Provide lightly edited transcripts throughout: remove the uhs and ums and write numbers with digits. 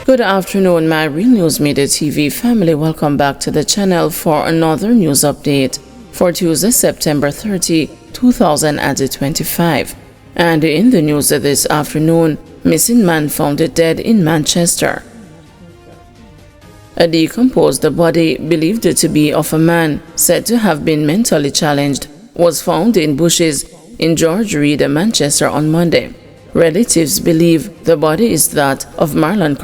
Good afternoon, my Real News Media TV family. Welcome back to the channel for another news update for Tuesday, September 30, 2025. And in the news this afternoon, missing man found dead in Manchester. A decomposed body believed to be of a man said to have been mentally challenged was found in bushes in George Reed, Manchester on Monday. Relatives believe the body is that of Maitland,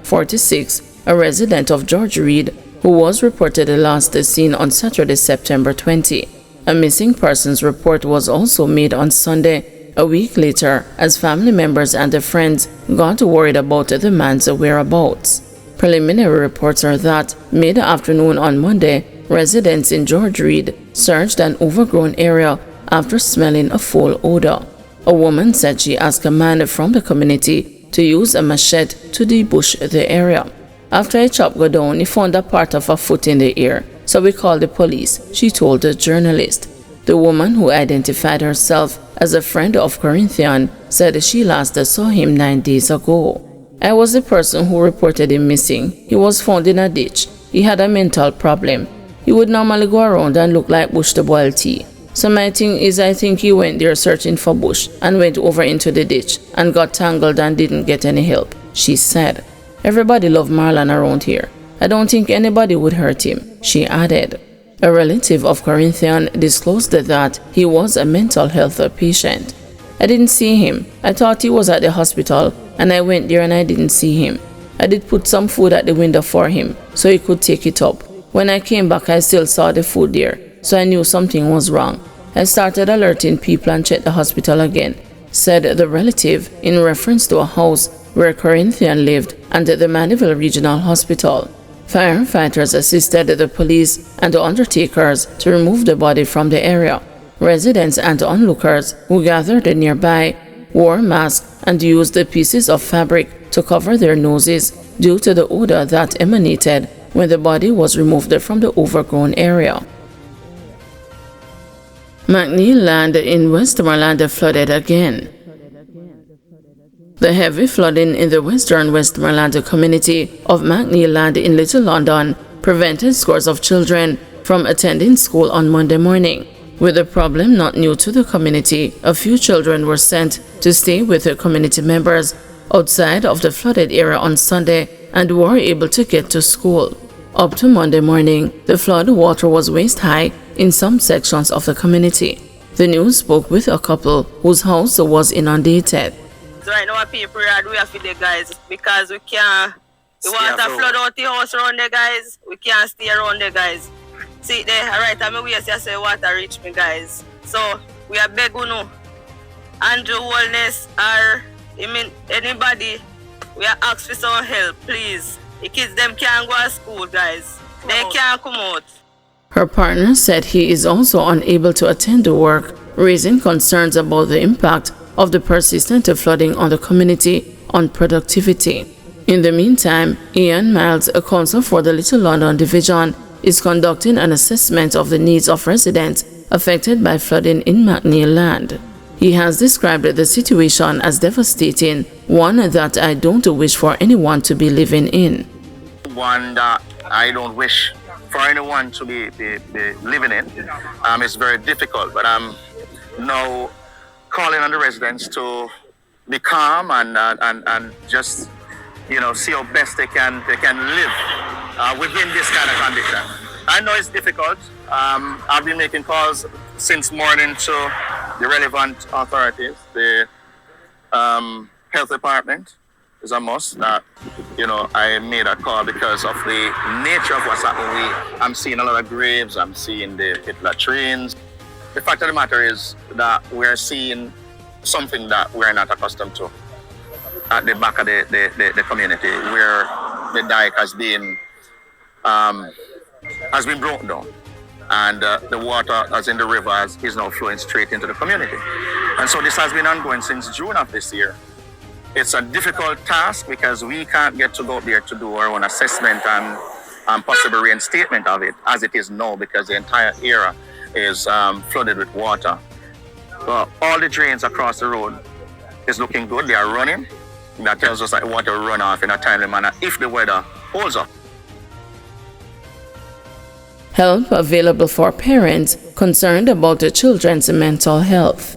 46, a resident of George Reed, who was reported last seen on Saturday, September 20. A missing persons report was also made on Sunday, a week later, as family members and their friends got worried about the man's whereabouts. Preliminary reports are that mid-afternoon on Monday, residents in George Reed searched an overgrown area after smelling a foul odor. A woman said she asked a man from the community to use a machete to debush the area. After a chop go down, he found a part of a foot in the ear, so we called the police, she told the journalist. The woman, who identified herself as a friend of Corinthian, said she last saw him 9 days ago. I was the person who reported him missing. He was found in a ditch. He had a mental problem. He would normally go around and look like bush to boil tea. So my thing is, I think he went there searching for bush and went over into the ditch and got tangled and didn't get any help, she said. Everybody loved Marlon around here. I don't think anybody would hurt him, she added. A relative of Corinthian disclosed that he was a mental health patient. I didn't see him. I thought he was at the hospital and I went there and I didn't see him. I did put some food at the window for him so he could take it up. When I came back, I still saw the food there, so I knew something was wrong. I started alerting people and checked the hospital again, said the relative in reference to a house where Corinthian lived and the Mandeville Regional Hospital. Firefighters assisted the police and the undertakers to remove the body from the area. Residents and onlookers who gathered nearby wore masks and used the pieces of fabric to cover their noses due to the odor that emanated when the body was removed from the overgrown area. Maitland in Westmoreland flooded again. The heavy flooding in the western Westmoreland community of Maitland in Little London prevented scores of children from attending school on Monday morning. With the problem not new to the community, a few children were sent to stay with their community members outside of the flooded area on Sunday and were able to get to school. Up to Monday morning, the flood water was waist-high in some sections of the community. The news spoke with a couple whose house was inundated. Right now, people are doing for the guys because we can't. The water flood out the house around the guys. We can't stay around the guys. See there, right? I'm away. Say water reach me, guys. So we are begging you, Andrew Wellness or anybody. We are asking for some help, please. The kids them can't go to school, guys. They can't come out. Her partner said he is also unable to attend to work, raising concerns about the impact of the persistent flooding on the community on productivity. In the meantime, Ian Miles, a counsel for the Little London Division, is conducting an assessment of the needs of residents affected by flooding in Maitland. He has described the situation as devastating, one that I don't wish for anyone to be living in. One that I don't wish for anyone to be living in. It's very difficult, but I'm now calling on the residents to be calm and just see how best they can live within this kind of condition. I know it's difficult. I've been making calls since morning to the relevant authorities. The health department is a must. That I made a call because of the nature of what's happening. I'm seeing a lot of graves. I'm seeing the pit latrines. The fact of the matter is that we're seeing something that we're not accustomed to at the back of the community, where the dike has been broken down, and the water that's in the rivers is now flowing straight into the community. And so this has been ongoing since June of this year. It's a difficult task because we can't get to go out there to do our own assessment and possible reinstatement of it as it is now, because the entire area is flooded with water. But all the drains across the road is looking good. They are running. that tells us that water will run off in a timely manner if the weather holds up. Help available for parents concerned about the children's mental health.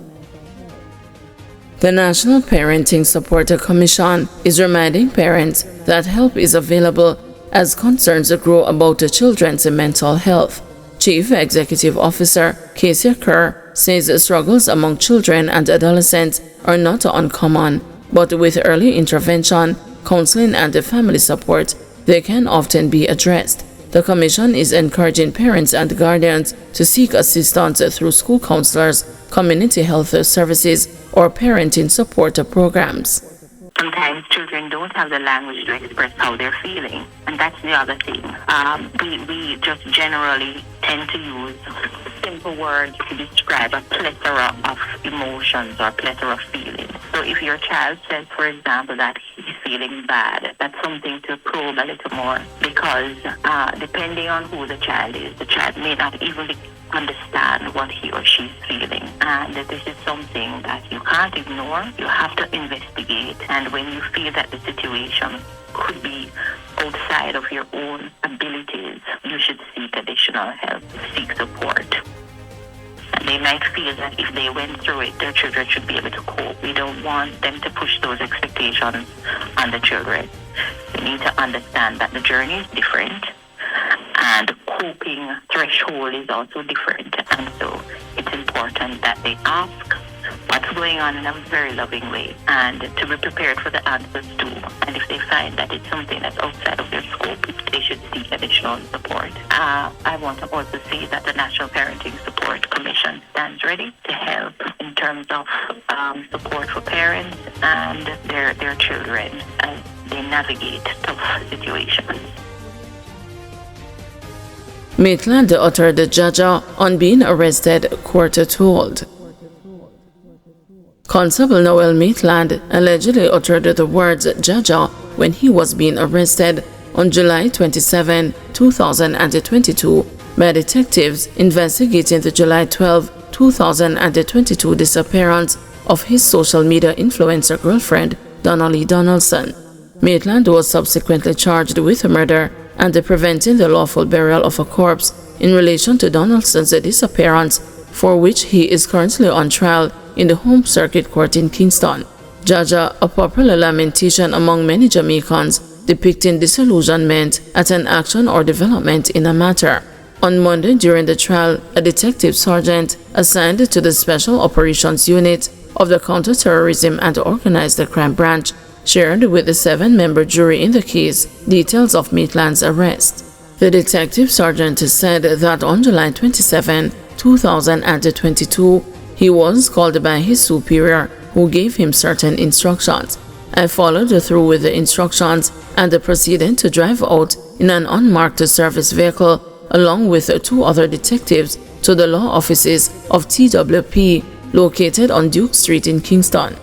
The National Parenting Support Commission is reminding parents that help is available as concerns grow about the children's mental health. Chief Executive Officer Casey Kerr says struggles among children and adolescents are not uncommon, but with early intervention, counseling and family support, they can often be addressed. The Commission is encouraging parents and guardians to seek assistance through school counselors, community health services, or parenting support programs. Sometimes children don't have the language to express how they're feeling, and that's the other thing. We just generally tend to use simple words to describe a plethora of emotions or plethora of feelings. So if your child says, for example, that he's feeling bad, that's something to probe a little more, because depending on who the child is, the child may not even understand what he or she's feeling. And this is something that you can't ignore. You have to investigate. And when you feel that the situation could be outside of your own abilities, you should seek additional help, seek support. And they might feel that if they went through it, their children should be able to cope. We don't want them to push those expectations on the children. They need to understand that the journey is different, and coping threshold is also different, and so it's important that they ask what's going on in a very loving way and to be prepared for the answers too. And if they find that it's something that's outside of their scope, they should seek additional support. I want to also say that the National Parenting Support Commission stands ready to help in terms of support for parents and their children as they navigate tough situations. Maitland uttered the Jaja on being arrested, court told. Constable Noel Maitland allegedly uttered the words Jaja when he was being arrested on July 27, 2022 by detectives investigating the July 12, 2022 disappearance of his social media influencer girlfriend, Donnelly Donaldson. Maitland was subsequently charged with murder and preventing the lawful burial of a corpse in relation to Donaldson's disappearance, for which he is currently on trial in the Home Circuit Court in Kingston. Jaja, a popular lamentation among many Jamaicans, depicting disillusionment at an action or development in a matter. On Monday during the trial, a detective sergeant assigned to the Special Operations Unit of the Counter-Terrorism and Organized Crime Branch shared with the 7-member jury in the case details of Maitland's arrest. The detective sergeant said that on July 27, 2022, he was called by his superior, who gave him certain instructions. I followed through with the instructions and proceeded to drive out in an unmarked service vehicle along with 2 other detectives to the law offices of TWP located on Duke Street in Kingston.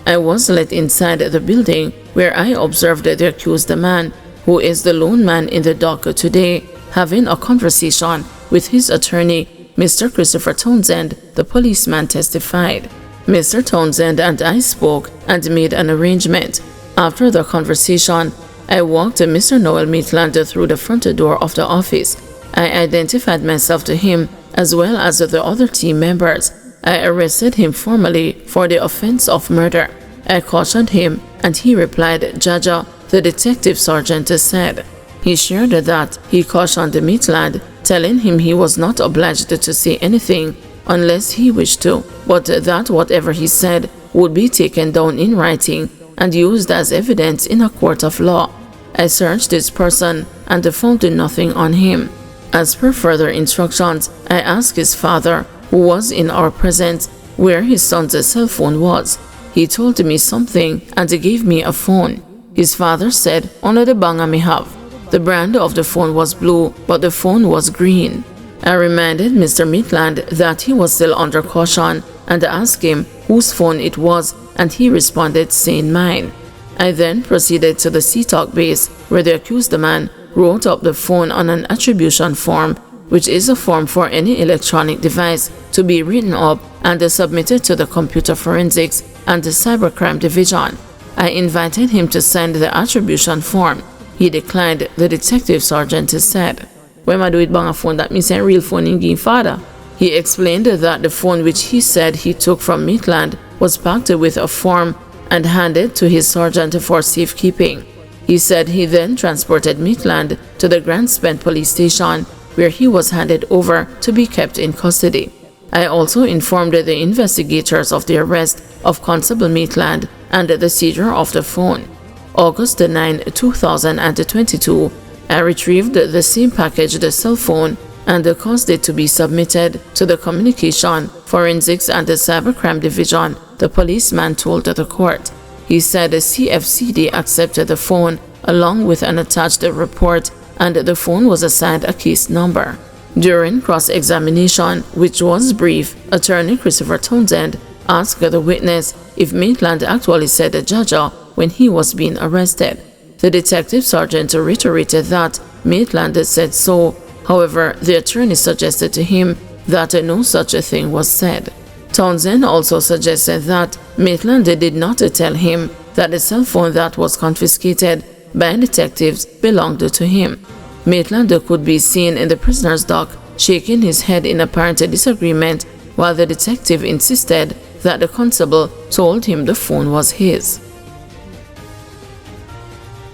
I was let inside the building where I observed the accused man, who is the lone man in the dock today, having a conversation with his attorney, Mr. Christopher Townsend, the policeman testified. Mr. Townsend and I spoke and made an arrangement. After the conversation, I walked Mr. Noel Maitland through the front door of the office. I identified myself to him as well as the other team members. I arrested him formally for the offense of murder. I cautioned him and he replied, Jaja, the detective sergeant said. He shared that he cautioned Maitland, telling him he was not obliged to say anything unless he wished to, but that whatever he said would be taken down in writing and used as evidence in a court of law. I searched this person and found nothing on him. As per further instructions, I asked his father, who was in our presence, where his son's cell phone was. He told me something and gave me a phone. His father said, "Ono the banga me have." The brand of the phone was blue, but the phone was green. I reminded Mr. Maitland that he was still under caution and asked him whose phone it was, and he responded saying mine. I then proceeded to the CTALK base, where the accused man wrote up the phone on an attribution form, which is a form for any electronic device to be written up and submitted to the Computer Forensics and the Cybercrime Division. I invited him to sign the attribution form. He declined, the detective sergeant said. When I do it bang a phone, that means a real phone in game father. He explained that the phone which he said he took from Maitland was packed with a form and handed to his sergeant for safekeeping. He said he then transported Maitland to the Grand Spent police station, where he was handed over to be kept in custody. I also informed the investigators of the arrest of Constable Maitland and the seizure of the phone. August 9, 2022, I retrieved the same packaged cell phone and caused it to be submitted to the Communication, Forensics and Cybercrime Division, the policeman told the court. He said the CFCD accepted the phone along with an attached report, and the phone was assigned a case number. During cross-examination, which was brief, Attorney Christopher Townsend asked the witness if Maitland actually said Jaja when he was being arrested. The detective sergeant reiterated that Maitland said so. However, the attorney suggested to him that no such a thing was said. Townsend also suggested that Maitland did not tell him that the cell phone that was confiscated by detectives belonged to him. Maitland could be seen in the prisoner's dock shaking his head in apparent disagreement, while the detective insisted that the constable told him the phone was his.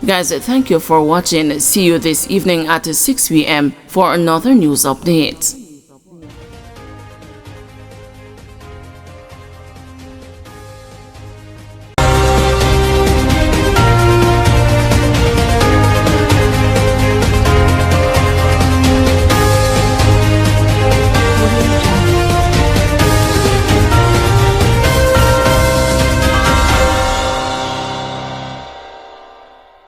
Guys, thank you for watching. See you this evening at 6 p.m. for another news update.